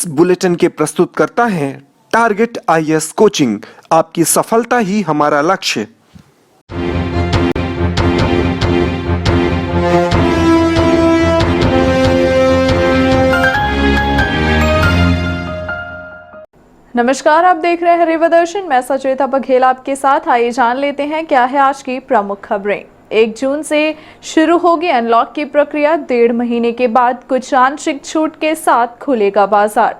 इस बुलेटिन के प्रस्तुतकर्ता हैं टारगेट आईएएस कोचिंग। आपकी सफलता ही हमारा लक्ष्य। नमस्कार, आप देख रहे हैं रेवा दर्शन। मैं सचेता बघेल आपके साथ। आइए जान लेते हैं क्या है आज की प्रमुख खबरें। 1 जून से शुरू होगी अनलॉक की प्रक्रिया। 1.5 महीने के बाद कुछ आंशिक छूट के साथ खुलेगा बाजार।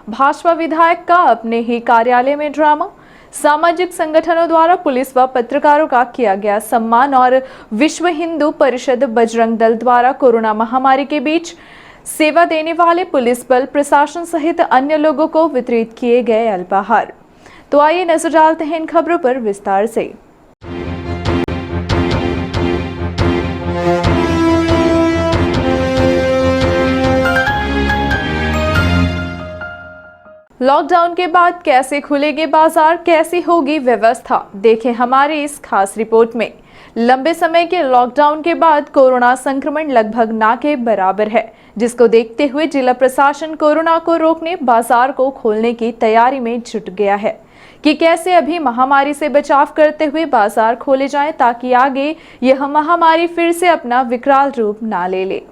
भाजपा विधायक का अपने ही कार्यालय में ड्रामा। सामाजिक संगठनों द्वारा पुलिस व पत्रकारों का किया गया सम्मान। और विश्व हिंदू परिषद बजरंग दल द्वारा कोरोना महामारी के बीच सेवा देने वाले पुलिस बल प्रशासन सहित अन्य लोगों को वितरित किए गए अल्पाहार। तो आइए नजर डालते हैं इन खबरों पर विस्तार से। लॉकडाउन के बाद कैसे खुलेंगे बाजार, कैसी होगी व्यवस्था, देखें हमारी इस खास रिपोर्ट में। लंबे समय के लॉकडाउन के बाद कोरोना संक्रमण लगभग ना के बराबर है, जिसको देखते हुए जिला प्रशासन कोरोना को रोकने बाजार को खोलने की तैयारी में जुट गया है कि कैसे अभी महामारी से बचाव करते हुए बाजार खोले जाएं ताकि आगे यह महामारी फिर से अपना विकराल रूप ना ले ले।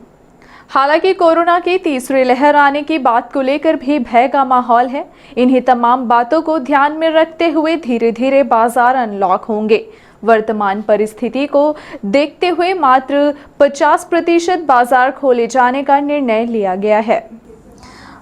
हालांकि कोरोना की तीसरी लहर आने की बात को लेकर भी भय का माहौल है। इन्हीं तमाम बातों को ध्यान में रखते हुए धीरे धीरे बाजार अनलॉक होंगे। वर्तमान परिस्थिति को देखते हुए मात्र 50% बाजार खोले जाने का निर्णय लिया गया है।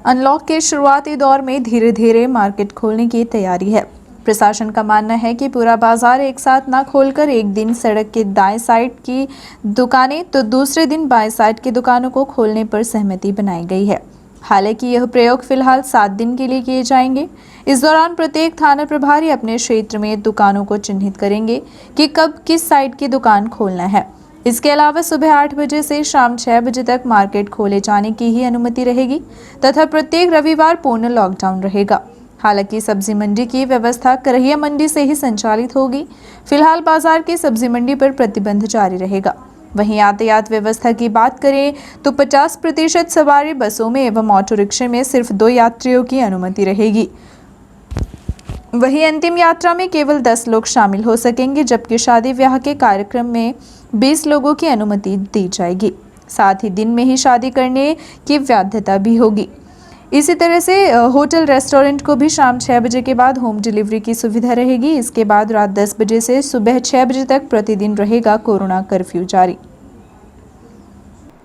अनलॉक के शुरुआती दौर में धीरे धीरे मार्केट खोलने की तैयारी है। प्रशासन का मानना है कि पूरा बाजार एक साथ ना खोलकर एक दिन सड़क के दाएं साइड की दुकानें तो दूसरे दिन बाएं साइड की दुकानों को खोलने पर सहमति बनाई गई है। हालांकि यह प्रयोग फिलहाल 7 दिन के लिए किए जाएंगे। इस दौरान प्रत्येक थाना प्रभारी अपने क्षेत्र में दुकानों को चिन्हित करेंगे कि कब किस साइड की दुकान खोलना है। इसके अलावा सुबह 8 बजे से शाम 6 बजे तक मार्केट खोले जाने की ही अनुमति रहेगी तथा प्रत्येक रविवार पूर्ण लॉकडाउन रहेगा। हालांकि सब्जी मंडी की व्यवस्था करहिया मंडी से ही संचालित होगी। फिलहाल बाजार की सब्जी मंडी पर प्रतिबंध जारी रहेगा। वहीं यातायात व्यवस्था की बात करें तो 50% सवारी बसों में एवं ऑटो रिक्शे में सिर्फ 2 यात्रियों की अनुमति रहेगी। वहीं अंतिम यात्रा में केवल 10 लोग शामिल हो सकेंगे, जबकि शादी ब्याह के कार्यक्रम में 20 लोगों की अनुमति दी जाएगी। साथ ही दिन में ही शादी करने की बाध्यता भी होगी। इसी तरह से होटल रेस्टोरेंट को भी शाम 6 बजे के बाद होम डिलीवरी की सुविधा रहेगी। इसके बाद रात 10 बजे से सुबह 6 बजे तक प्रतिदिन रहेगा कोरोना कर्फ्यू जारी।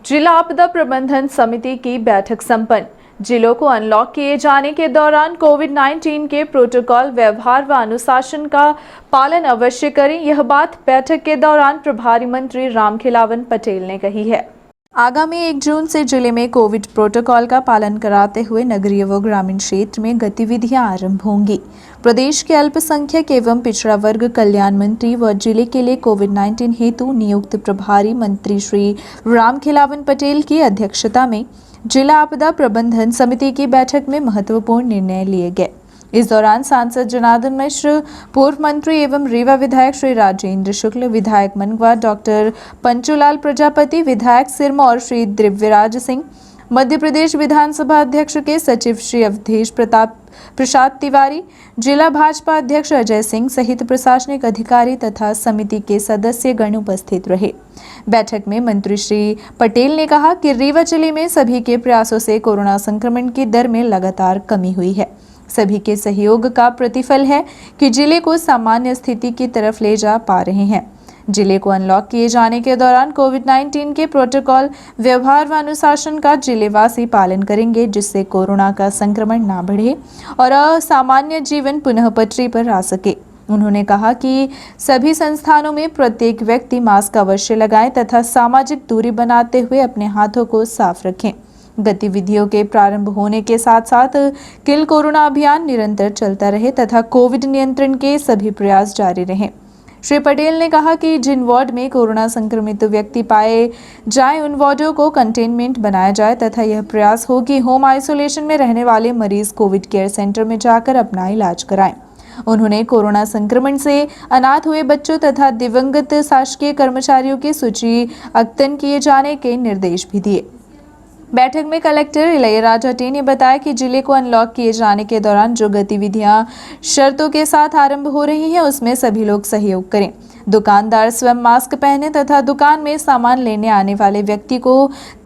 जिला आपदा प्रबंधन समिति की बैठक संपन्न। जिलों को अनलॉक किए जाने के दौरान कोविड-19 के प्रोटोकॉल, व्यवहार व अनुशासन का पालन अवश्य करें। यह बात बैठक के दौरान प्रभारी मंत्री रामखेलावन पटेल ने कही है। आगामी 1 जून से जिले में कोविड प्रोटोकॉल का पालन कराते हुए नगरीय व ग्रामीण क्षेत्र में गतिविधियां आरंभ होंगी। प्रदेश के अल्पसंख्यक एवं पिछड़ा वर्ग कल्याण मंत्री व जिले के लिए कोविड-19 हेतु नियुक्त प्रभारी मंत्री श्री रामखेलावन पटेल की अध्यक्षता में जिला आपदा प्रबंधन समिति की बैठक में महत्वपूर्ण निर्णय लिए गए। इस दौरान सांसद जनार्दन मिश्र, पूर्व मंत्री एवं रीवा विधायक श्री राजेंद्र शुक्ल, विधायक मनगवा डॉक्टर पंचूलाल प्रजापति, विधायक सिरमौर श्री दिव्यराज सिंह, मध्य प्रदेश विधानसभा अध्यक्ष के सचिव श्री अवधेश प्रसाद तिवारी, जिला भाजपा अध्यक्ष अजय सिंह सहित प्रशासनिक अधिकारी तथा समिति के सदस्य गण उपस्थित रहे। बैठक में मंत्री श्री पटेल ने कहा कि रीवा जिले में सभी के प्रयासों से कोरोना संक्रमण की दर में लगातार कमी हुई है। सभी के सहयोग का प्रतिफल है कि जिले को सामान्य स्थिति की तरफ ले जा पा रहे हैं। जिले को अनलॉक किए जाने के दौरान कोविड-19 के प्रोटोकॉल, व्यवहार व अनुशासन का जिलेवासी पालन करेंगे, जिससे कोरोना का संक्रमण ना बढ़े और असामान्य जीवन पुनः पटरी पर आ सके। उन्होंने कहा कि सभी संस्थानों में प्रत्येक व्यक्ति मास्क अवश्य लगाए तथा सामाजिक दूरी बनाते हुए अपने हाथों को साफ रखें। गतिविधियों के प्रारंभ होने के साथ साथ किल कोरोना अभियान निरंतर चलता रहे तथा कोविड नियंत्रण के सभी प्रयास जारी रहें। श्री पटेल ने कहा कि जिन वार्ड में कोरोना संक्रमित व्यक्ति पाए जाएं, उन वार्डों को कंटेनमेंट बनाया जाए तथा यह प्रयास हो कि होम आइसोलेशन में रहने वाले मरीज कोविड केयर सेंटर में जाकर अपना इलाज कराएं। उन्होंने कोरोना संक्रमण से अनाथ हुए बच्चों तथा दिवंगत शासकीय कर्मचारियों की सूची अद्यतन किए जाने के निर्देश भी दिए। बैठक में कलेक्टर इलैयाराजा टी ने बताया कि जिले को अनलॉक किए जाने के दौरान जो गतिविधियां शर्तों के साथ आरंभ हो रही हैं उसमें सभी लोग सहयोग करें। दुकानदार स्वयं मास्क पहने तथा दुकान में सामान लेने आने वाले व्यक्ति को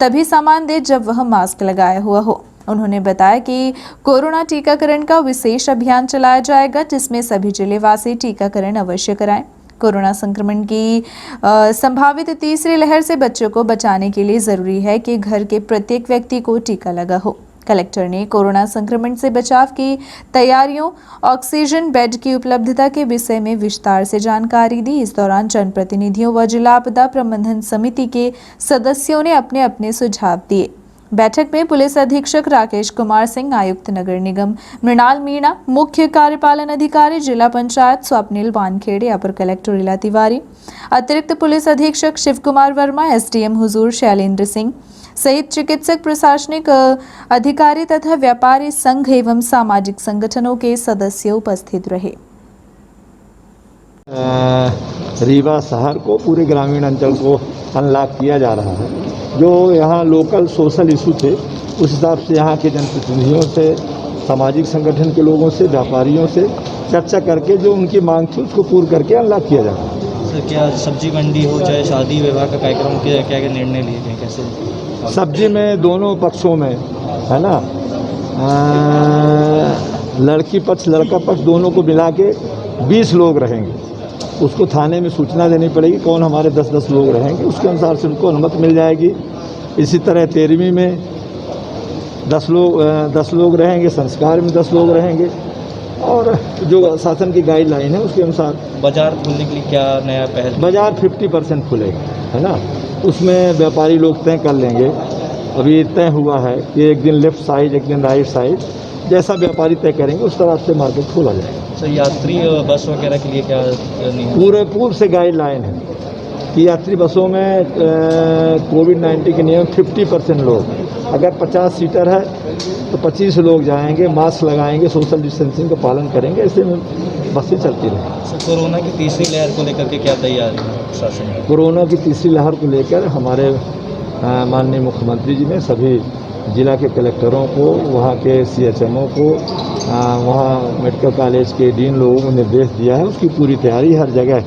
तभी सामान दे जब वह मास्क लगाया हुआ हो। उन्होंने बताया कि कोरोना टीकाकरण का विशेष अभियान चलाया जाएगा जिसमें सभी जिलेवासी टीकाकरण अवश्य कराएं। कोरोना संक्रमण की संभावित तीसरी लहर से बच्चों को बचाने के लिए जरूरी है कि घर के प्रत्येक व्यक्ति को टीका लगा हो। कलेक्टर ने कोरोना संक्रमण से बचाव की तैयारियों, ऑक्सीजन बेड की उपलब्धता के विषय में विस्तार से जानकारी दी। इस दौरान जनप्रतिनिधियों व जिला आपदा प्रबंधन समिति के सदस्यों ने अपने अपने सुझाव दिए। बैठक में पुलिस अधीक्षक राकेश कुमार सिंह, आयुक्त नगर निगम मृणाल मीणा, मुख्य कार्यपालन अधिकारी जिला पंचायत स्वप्निल वानखेड़े, अपर कलेक्टर लीला तिवारी, अतिरिक्त पुलिस अधीक्षक शिव कुमार वर्मा, एसडीएम हुजूर शैलेंद्र सिंह सहित चिकित्सक, प्रशासनिक अधिकारी तथा व्यापारी संघ एवं सामाजिक संगठनों के सदस्य उपस्थित रहे। रीवा शहर को, पूरे ग्रामीण अंचल को अनलॉक किया जा रहा है। जो यहाँ लोकल सोशल इशू थे उस हिसाब से यहाँ के जनप्रतिनिधियों से, सामाजिक संगठन के लोगों से, व्यापारियों से चर्चा करके जो उनकी मांग थी उसको पूर्ण करके अनलॉक किया जा रहा है। सर, क्या सब्जी मंडी हो चाहे शादी विवाह का कार्यक्रम के क्या क्या निर्णय लिए गए, कैसे? सब्जी में दोनों पक्षों में है ना, लड़की पक्ष लड़का पक्ष दोनों को मिला के 20 लोग रहेंगे। उसको थाने में सूचना देनी पड़ेगी कौन हमारे 10-10 लोग रहेंगे, उसके अनुसार से उनको अनुमति मिल जाएगी। इसी तरह 13वीं में 10 लोग रहेंगे, संस्कार में 10 लोग रहेंगे और जो शासन की गाइडलाइन है उसके अनुसार। बाजार खुलने के लिए क्या नया पहल? बाजार 50% खुलेगा, है ना। उसमें व्यापारी लोग तय कर लेंगे। अभी तय हुआ है कि एक दिन लेफ्ट साइड, एक दिन राइट साइड, जैसा व्यापारी तय करेंगे उस तरह से मार्केट खोला जाएगा। सर, यात्री बस वगैरह के लिए क्या नहीं? पूरे पूर्व से गाइडलाइन है कि यात्री बसों में कोविड-19 के नियम 50% लोग, अगर 50 सीटर है तो 25 लोग जाएंगे, मास्क लगाएंगे, सोशल डिस्टेंसिंग का पालन करेंगे, ऐसे में बसें चलती रहेंगी। सर, कोरोना की तीसरी लहर को लेकर के क्या तैयारी है प्रशासन? कोरोना की तीसरी लहर को लेकर हमारे माननीय मुख्यमंत्री जी ने सभी जिला के कलेक्टरों को, वहाँ के सीएचएमओ को, वहाँ मेडिकल कॉलेज के डीन लोगों को निर्देश दिया है। उसकी पूरी तैयारी हर जगह,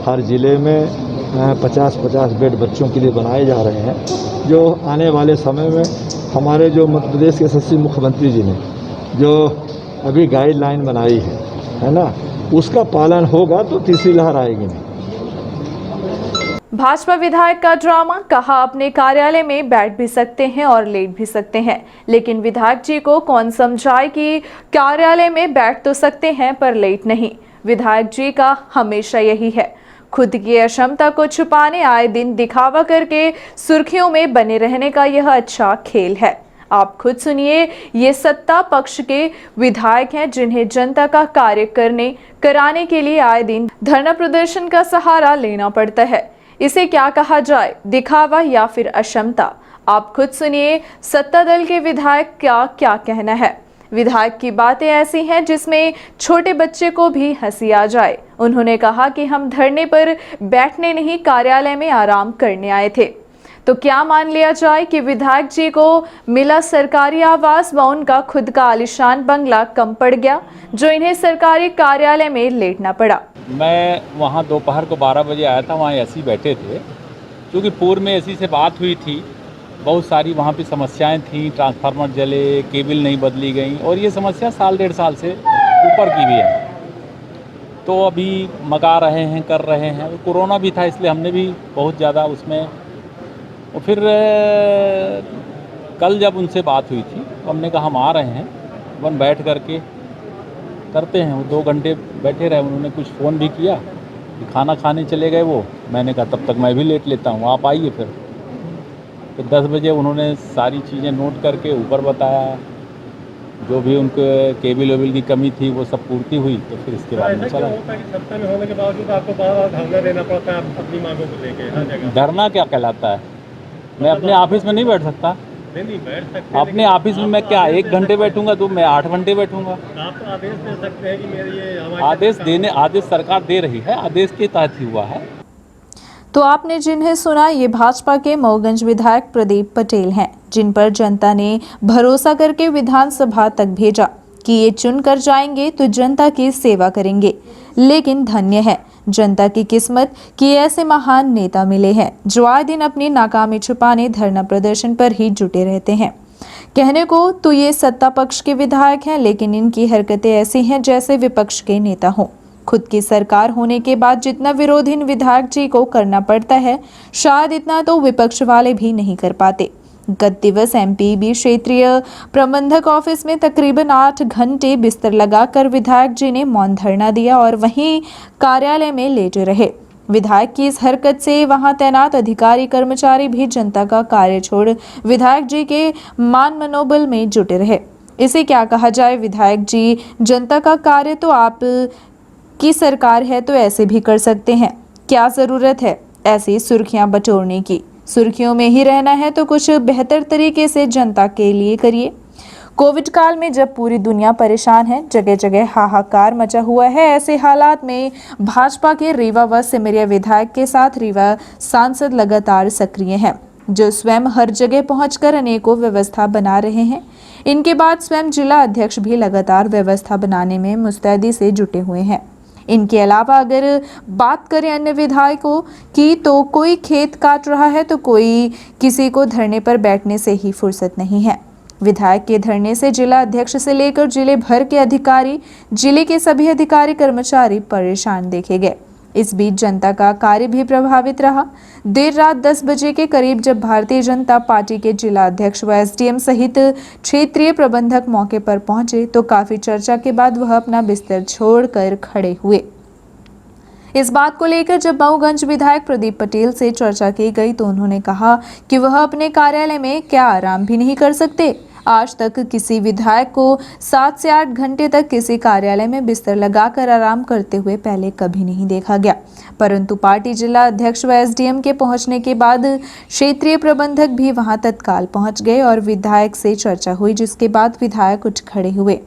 हर ज़िले में 50-50 बेड बच्चों के लिए बनाए जा रहे हैं। जो आने वाले समय में हमारे जो मध्य प्रदेश के यशस्वी मुख्यमंत्री जी ने जो अभी गाइडलाइन बनाई है ना, उसका पालन होगा तो तीसरी लहर आएगी नहीं। भाजपा विधायक का ड्रामा, कहा अपने कार्यालय में बैठ भी सकते हैं और लेट भी सकते हैं, लेकिन विधायक जी को कौन समझाए कि कार्यालय में बैठ तो सकते हैं पर लेट नहीं। विधायक जी का हमेशा यही है, खुद की अक्षमता को छुपाने, आए दिन दिखावा करके सुर्खियों में बने रहने का यह अच्छा खेल है। आप खुद सुनिए, ये सत्ता पक्ष के विधायक हैं जिन्हें जनता का कार्य कराने के लिए आए दिन धरना प्रदर्शन का सहारा लेना पड़ता है। इसे क्या कहा जाए, दिखावा या फिर अक्षमता? आप खुद सुनिए, सत्ता दल के विधायक का क्या कहना है। विधायक की बातें ऐसी हैं जिसमें छोटे बच्चे को भी हंसी आ जाए। उन्होंने कहा कि हम धरने पर बैठने नहीं, कार्यालय में आराम करने आए थे। तो क्या मान लिया जाए कि विधायक जी को मिला सरकारी आवास व उनका खुद का आलीशान बंगला कम पड़ गया, जो इन्हें सरकारी कार्यालय में लेटना पड़ा। मैं वहाँ दोपहर को 12 बजे आया था, वहाँ एसी बैठे थे। क्योंकि पूर्व में एसी से बात हुई थी, बहुत सारी वहाँ पे समस्याएं थी, ट्रांसफार्मर जले, केबल नहीं बदली गई, और ये समस्या साल 1.5 साल से ऊपर की भी है। तो अभी मगा रहे हैं, कर रहे हैं। कोरोना भी था इसलिए हमने भी बहुत ज़्यादा उसमें, और फिर कल जब उनसे बात हुई थी तो हमने कहा हम आ रहे हैं, अपन बैठ करके करते हैं। वो 2 घंटे बैठे रहे, उन्होंने कुछ फ़ोन भी किया, खाना खाने चले गए वो। मैंने कहा तब तक मैं भी लेट लेता हूँ, आप आइए। फिर तो 10 बजे उन्होंने सारी चीज़ें नोट करके ऊपर बताया, जो भी उनके केबल वेबल की कमी थी वो सब पूर्ति हुई। तो फिर इसके बाद में चला। सत्ता में होने के बावजूद आपको बार-बार धरना देना पड़ता है अपनी मांगों को लेके हर जगह। धरना क्या कहलाता है? मैं अपने ऑफिस में नहीं बैठ सकता। नहीं बैठ सकते। अपने ऑफिस में मैं क्या 1 घंटे बैठूंगा, तो मैं 8 घंटे बैठूंगा। आप तो आदेश दे सकते हैं कि मेरे ये आदेश सरकार दे रही है, आदेश के तहत ही हुआ है। तो आपने जिन्हें सुना ये भाजपा के मऊगंज विधायक प्रदीप पटेल हैं, जिन पर जनता ने भरोसा करके विधानसभा तक भेजा कि ये चुन कर जाएंगे तो जनता की सेवा करेंगे। लेकिन धन्य है जनता की किस्मत कि ऐसे महान नेता मिले हैं जो आए दिन अपनी नाकामी छुपाने धरना प्रदर्शन पर ही जुटे रहते हैं। कहने को तो ये सत्ता पक्ष के विधायक हैं, लेकिन इनकी हरकतें ऐसी हैं जैसे विपक्ष के नेता हों। खुद की सरकार होने के बाद जितना विरोध इन विधायक जी को करना पड़ता है, शायद इतना तो विपक्ष वाले भी नहीं कर पाते। गत दिवस एमपीबी क्षेत्रीय प्रबंधक ऑफिस में तकरीबन 8 घंटे बिस्तर लगाकर विधायक जी ने मौन धरना दिया और वहीं कार्यालय में लेटे रहे। विधायक की इस हरकत से वहां तैनात अधिकारी कर्मचारी भी जनता का कार्य छोड़ विधायक जी के मान मनोबल में जुटे रहे। इसे क्या कहा जाए, विधायक जी जनता का कार्य तो आप की सरकार है तो ऐसे भी कर सकते हैं। क्या ज़रूरत है ऐसी सुर्खियां बटोरने की? सुर्खियों में ही रहना है तो कुछ बेहतर तरीके से जनता के लिए करिए। कोविड काल में जब पूरी दुनिया परेशान है, जगह जगह हाहाकार मचा हुआ है, ऐसे हालात में भाजपा के रीवा व सिमरिया विधायक के साथ रीवा सांसद लगातार सक्रिय हैं, जो स्वयं हर जगह पहुंचकर अनेकों व्यवस्था बना रहे हैं। इनके बाद स्वयं जिला अध्यक्ष भी लगातार व्यवस्था बनाने में मुस्तैदी से जुटे हुए हैं। इनके अलावा अगर बात करें अन्य विधायकों की, तो कोई खेत काट रहा है तो कोई किसी को धरने पर बैठने से ही फुर्सत नहीं है। विधायक के धरने से जिला अध्यक्ष से लेकर जिले भर के अधिकारी, जिले के सभी अधिकारी कर्मचारी परेशान देखे गए। इस बीच जनता का कार्य भी प्रभावित रहा। देर रात 10 बजे के करीब जब भारतीय जनता पार्टी के जिला अध्यक्ष व एसडीएम सहित क्षेत्रीय प्रबंधक मौके पर पहुंचे तो काफी चर्चा के बाद वह अपना बिस्तर छोड़कर खड़े हुए। इस बात को लेकर जब मऊगंज विधायक प्रदीप पटेल से चर्चा की गई तो उन्होंने कहा कि वह अपने कार्यालय में क्या आराम भी नहीं कर सकते। आज तक किसी विधायक को 7 से 8 घंटे तक किसी कार्यालय में बिस्तर लगाकर आराम करते हुए पहले कभी नहीं देखा गया, परंतु पार्टी जिला अध्यक्ष व एसडीएम के पहुंचने के बाद क्षेत्रीय प्रबंधक भी वहां तत्काल पहुंच गए और विधायक से चर्चा हुई, जिसके बाद विधायक उठ खड़े हुए।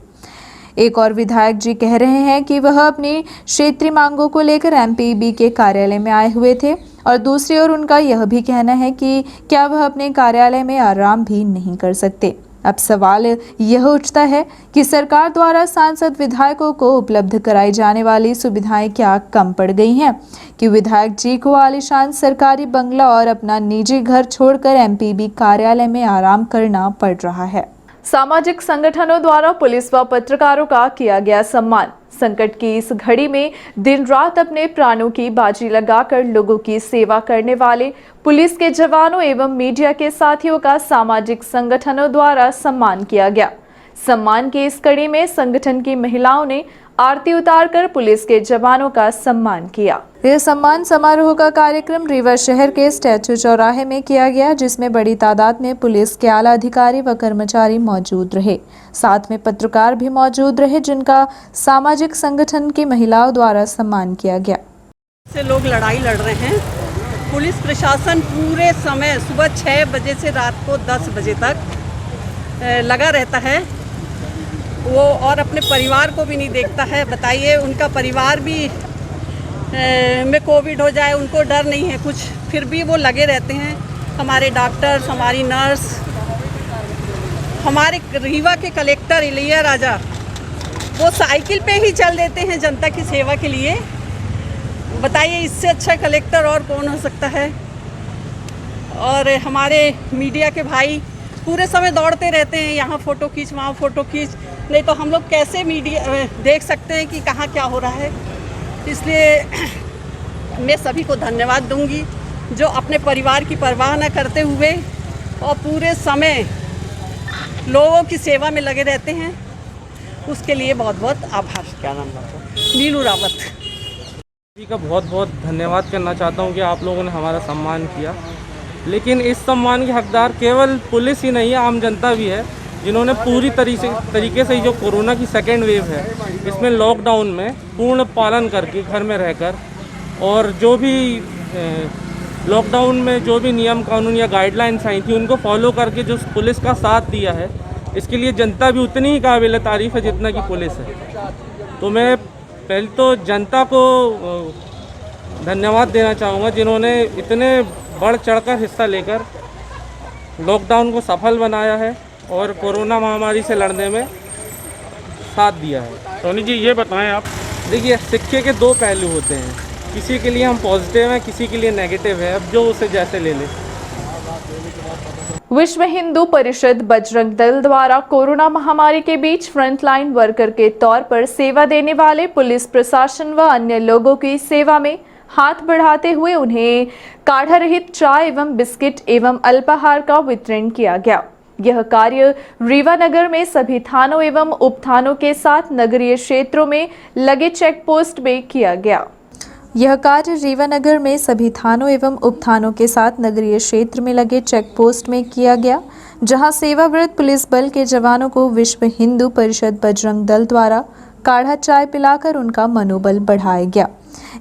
एक और विधायक जी कह रहे हैं कि वह अपनी क्षेत्रीय मांगों को लेकर एमपीबी के कार्यालय में आए हुए थे और दूसरी ओर उनका यह भी कहना है कि क्या वह अपने कार्यालय में आराम भी नहीं कर सकते। अब सवाल यह उठता है कि सरकार द्वारा सांसद विधायकों को उपलब्ध कराई जाने वाली सुविधाएं क्या कम पड़ गई हैं कि विधायक जी को आलीशान सरकारी बंगला और अपना निजी घर छोड़कर एमपीबी कार्यालय में आराम करना पड़ रहा है। सामाजिक संगठनों द्वारा पुलिस व पत्रकारों का किया गया सम्मान। संकट की इस घड़ी में दिन रात अपने प्राणों की बाजी लगाकर लोगों की सेवा करने वाले पुलिस के जवानों एवं मीडिया के साथियों का सामाजिक संगठनों द्वारा सम्मान किया गया। सम्मान की इस कड़ी में संगठन की महिलाओं ने आरती उतारकर पुलिस के जवानों का सम्मान किया। यह सम्मान समारोह का कार्यक्रम रीवा शहर के स्टैचू चौराहे में किया गया, जिसमें बड़ी तादाद में पुलिस के आला अधिकारी व कर्मचारी मौजूद रहे। साथ में पत्रकार भी मौजूद रहे, जिनका सामाजिक संगठन की महिलाओं द्वारा सम्मान किया गया। से लोग लड़ाई लड़ रहे हैं। पुलिस प्रशासन पूरे समय सुबह 6 बजे से रात को 10 बजे तक लगा रहता है वो, और अपने परिवार को भी नहीं देखता है। बताइए, उनका परिवार भी में कोविड हो जाए उनको डर नहीं है कुछ, फिर भी वो लगे रहते हैं। हमारे डॉक्टर्स, हमारी नर्स, हमारे रीवा के कलेक्टर इलिया राजा, वो साइकिल पे ही चल देते हैं जनता की सेवा के लिए। बताइए, इससे अच्छा कलेक्टर और कौन हो सकता है। और हमारे मीडिया के भाई पूरे समय दौड़ते रहते हैं, यहाँ फ़ोटो खींच, वहाँ फ़ोटो खींच, नहीं तो हम लोग कैसे मीडिया देख सकते हैं कि कहाँ क्या हो रहा है। इसलिए मैं सभी को धन्यवाद दूंगी जो अपने परिवार की परवाह न करते हुए और पूरे समय लोगों की सेवा में लगे रहते हैं। उसके लिए बहुत बहुत आभार। क्या नाम है आपका? नीलू रावत जी का बहुत बहुत धन्यवाद करना चाहता हूं कि आप लोगों ने हमारा सम्मान किया, लेकिन इस सम्मान के हकदार केवल पुलिस ही नहीं है, आम जनता भी है, जिन्होंने पूरी तरीके से जो कोरोना की सेकेंड वेव है इसमें लॉकडाउन में पूर्ण पालन करके घर में रहकर और जो भी लॉकडाउन में जो भी नियम कानून या गाइडलाइंस आई थी उनको फॉलो करके जो पुलिस का साथ दिया है, इसके लिए जनता भी उतनी ही काबिल तारीफ़ है जितना कि पुलिस है। तो मैं पहले तो जनता को धन्यवाद देना चाहूँगा जिन्होंने इतने बढ़ चढ़कर हिस्सा लेकर लॉकडाउन को सफल बनाया है और कोरोना महामारी से लड़ने में साथ दिया है। सोनी जी ये बताएं आप। देखिए, सिक्के के दो पहलू होते हैं, किसी के लिए हम पॉजिटिव हैं, किसी के लिए नेगेटिव है, अब जो उसे जैसे ले ले। विश्व हिंदू परिषद बजरंग दल द्वारा कोरोना महामारी के बीच फ्रंटलाइन वर्कर के तौर पर सेवा देने वाले पुलिस प्रशासन व अन्य लोगों की सेवा में हाथ बढ़ाते हुए उन्हें काढ़ा रहित चाय एवं बिस्किट एवं अल्पाहार का वितरण किया गया। यह कार्य रीवा नगर में सभी थानों एवं उप थानों के साथ नगरीय क्षेत्रों में लगे चेक पोस्ट में किया गया। यह कार्य रीवा नगर में सभी थानों एवं उप थानों के साथ नगरीय क्षेत्र में लगे चेक पोस्ट में किया गया, जहां सेवारत पुलिस बल के जवानों को विश्व हिंदू परिषद बजरंग दल द्वारा काढ़ा चाय पिलाकर उनका मनोबल बढ़ाया गया।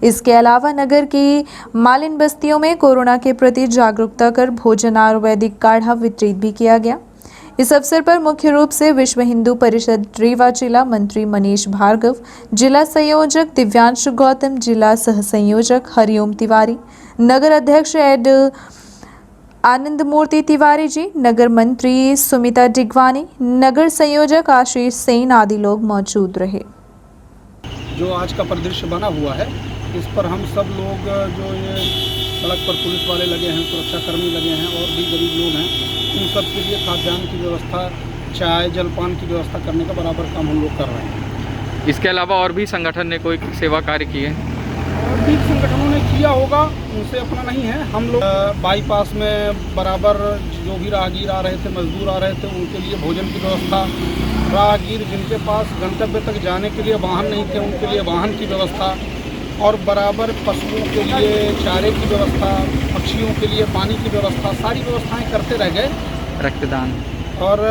इसके अलावा नगर की मालिन बस्तियों में कोरोना के प्रति जागरूकता कर भोजन आयुर्वेदिक काढ़ा वितरित भी किया गया। इस अवसर पर मुख्य रूप से विश्व हिंदू परिषद रीवा जिला मंत्री मनीष भार्गव, जिला संयोजक दिव्यांशु गौतम, जिला सह संयोजक हरिओम तिवारी, नगर अध्यक्ष एड आनंद मूर्ति तिवारी जी, नगर मंत्री सुमिता डिगवानी, नगर संयोजक आशीष सेन आदि लोग मौजूद रहे। जो आज का परिदृश्य बना हुआ है, इस पर हम सब लोग जो ये सड़क पर पुलिस वाले लगे हैं, सुरक्षाकर्मी लगे हैं और भी गरीब लोग हैं, उन सब के लिए खाद्यान्न की व्यवस्था, चाय जलपान की व्यवस्था करने का बराबर काम हम लोग कर रहे हैं। इसके अलावा और भी संगठन ने कोई सेवा कार्य किए? और भी संगठनों ने किया होगा, उनसे अपना नहीं है। हम लोग बाईपास में बराबर जो भी राहगीर आ रहे थे, मजदूर आ रहे थे, उनके लिए भोजन की व्यवस्था, राहगीर जिनके पास गंतव्य तक जाने के लिए वाहन नहीं थे, उनके लिए वाहन की व्यवस्था, और बराबर पशुओं के लिए चारे की व्यवस्था, पक्षियों के लिए पानी की व्यवस्था, सारी व्यवस्थाएं करते रह गए। रक्तदान। और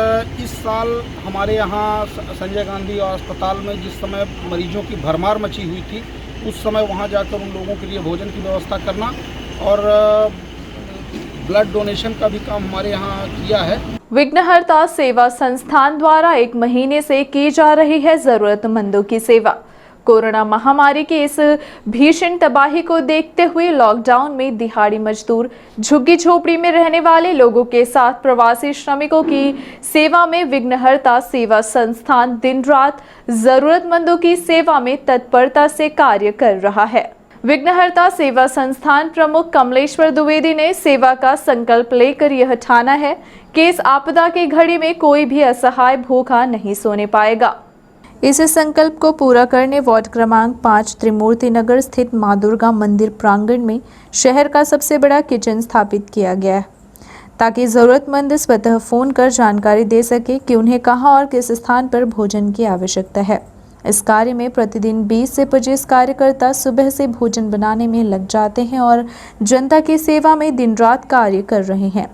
इस साल हमारे यहाँ संजय गांधी अस्पताल में जिस समय मरीजों की भरमार मची हुई थी, उस समय वहाँ जाकर उन लोगों के लिए भोजन की व्यवस्था करना और ब्लड डोनेशन का भी काम हमारे यहाँ किया है। विघ्नहर्ता सेवा संस्थान द्वारा 1 महीने से की जा रही है जरूरतमंदों की सेवा। कोरोना महामारी की इस भीषण तबाही को देखते हुए लॉकडाउन में दिहाड़ी मजदूर, झुग्गी झोपड़ी में रहने वाले लोगों के साथ प्रवासी श्रमिकों की सेवा में विघ्नहर्ता सेवा संस्थान दिन रात जरूरतमंदों की सेवा में तत्परता से कार्य कर रहा है। विघ्नहर्ता सेवा संस्थान प्रमुख कमलेश्वर द्विवेदी ने सेवा का संकल्प लेकर यह ठाना है कि इस आपदा की घड़ी में कोई भी असहाय भूखा नहीं सोने पाएगा। इस संकल्प को पूरा करने वार्ड क्रमांक 5 त्रिमूर्ति नगर स्थित मां दुर्गा मंदिर प्रांगण में शहर का सबसे बड़ा किचन स्थापित किया गया है, ताकि जरूरतमंद स्वतः फोन कर जानकारी दे सके कि उन्हें कहां और किस स्थान पर भोजन की आवश्यकता है। इस कार्य में प्रतिदिन 20 से 25 कार्यकर्ता सुबह से भोजन बनाने में लग जाते हैं और जनता की सेवा में दिन रात कार्य कर रहे हैं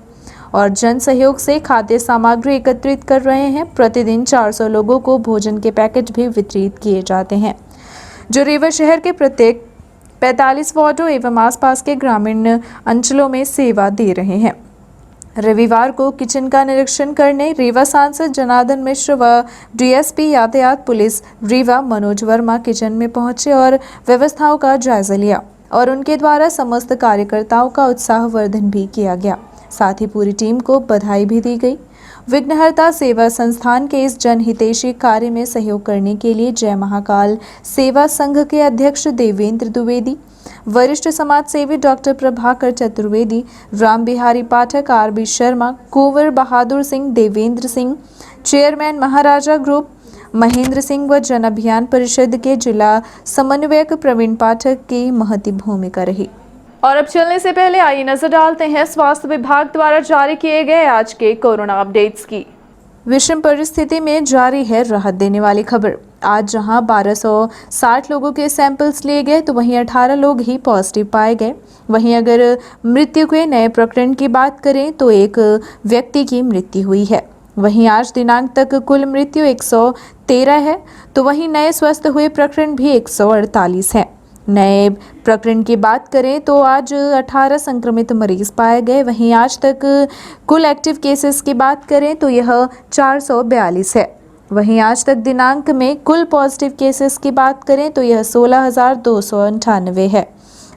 और जन सहयोग से खाद्य सामग्री एकत्रित कर रहे हैं। प्रतिदिन 400 लोगों को भोजन के पैकेट भी वितरित किए जाते हैं, जो रीवा शहर के प्रत्येक 45 वार्डों एवं आसपास के ग्रामीण अंचलों में सेवा दे रहे हैं। रविवार को किचन का निरीक्षण करने रीवा सांसद जनार्दन मिश्र व डीएसपी यातायात पुलिस रीवा मनोज वर्मा किचन में पहुंचे और व्यवस्थाओं का जायजा लिया और उनके द्वारा समस्त कार्यकर्ताओं का उत्साहवर्धन भी किया गया। साथ ही पूरी टीम को बधाई भी दी गई। विघ्नहर्ता सेवा संस्थान के इस जनहितैषी कार्य में सहयोग करने के लिए जय महाकाल सेवा संघ के अध्यक्ष देवेंद्र द्विवेदी, वरिष्ठ समाज सेवी डॉक्टर प्रभाकर चतुर्वेदी, राम बिहारी पाठक, आरबी शर्मा, कुंवर बहादुर सिंह, देवेंद्र सिंह, चेयरमैन महाराजा ग्रुप महेंद्र सिंह व जन अभियान परिषद के जिला समन्वयक प्रवीण पाठक की महती भूमिका रही। और अब चलने से पहले आइए नजर डालते हैं स्वास्थ्य विभाग द्वारा जारी किए गए आज के कोरोना अपडेट्स की। विषम परिस्थिति में जारी है राहत देने वाली खबर। आज जहां 1260 लोगों के सैंपल्स लिए गए तो वहीं 18 लोग ही पॉजिटिव पाए गए। वहीं अगर मृत्यु के नए प्रकरण की बात करें तो एक व्यक्ति की मृत्यु हुई है। वहीं आज दिनांक तक कुल मृत्यु 113 है, तो वहीं नए स्वस्थ हुए प्रकरण भी 148 है। नए प्रकरण की बात करें तो आज 18 संक्रमित मरीज पाए गए। वहीं आज तक कुल एक्टिव केसेस की बात करें तो यह 442 है। वहीं आज तक दिनांक में कुल पॉजिटिव केसेस की बात करें तो यह 16,298 है।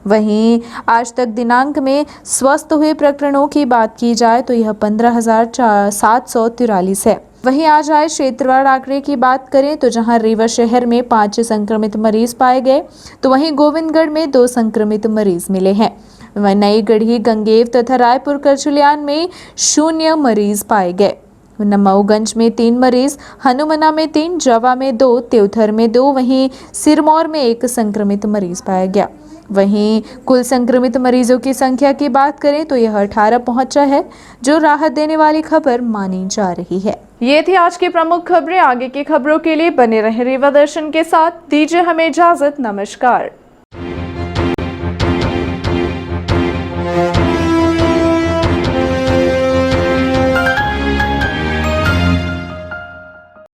वहीं आज तक दिनांक में स्वस्थ हुए प्रकरणों की बात की जाए तो यह 15,743 है। वहीं आज आए क्षेत्रवार आंकड़े की बात करें तो जहां रीवा शहर में 5 संक्रमित मरीज पाए गए तो वहीं गोविंदगढ़ में 2 संक्रमित मरीज मिले हैं। वहीं नई गढ़ी, गंगेव तथा रायपुर करचुलियान में 0 मरीज पाए गए। नमऊगंज में 3 मरीज, हनुमना में 3, जवा में 2, त्योथर में 2, वहीं सिरमौर में 1 संक्रमित मरीज पाया गया। वहीं कुल संक्रमित मरीजों की संख्या की बात करें तो यह 18 पहुंचा है, जो राहत देने वाली खबर मानी जा रही है। ये थी आज की प्रमुख खबरें। आगे की खबरों के लिए बने रहे रीवा दर्शन के साथ। दीजिए हमें इजाजत। नमस्कार।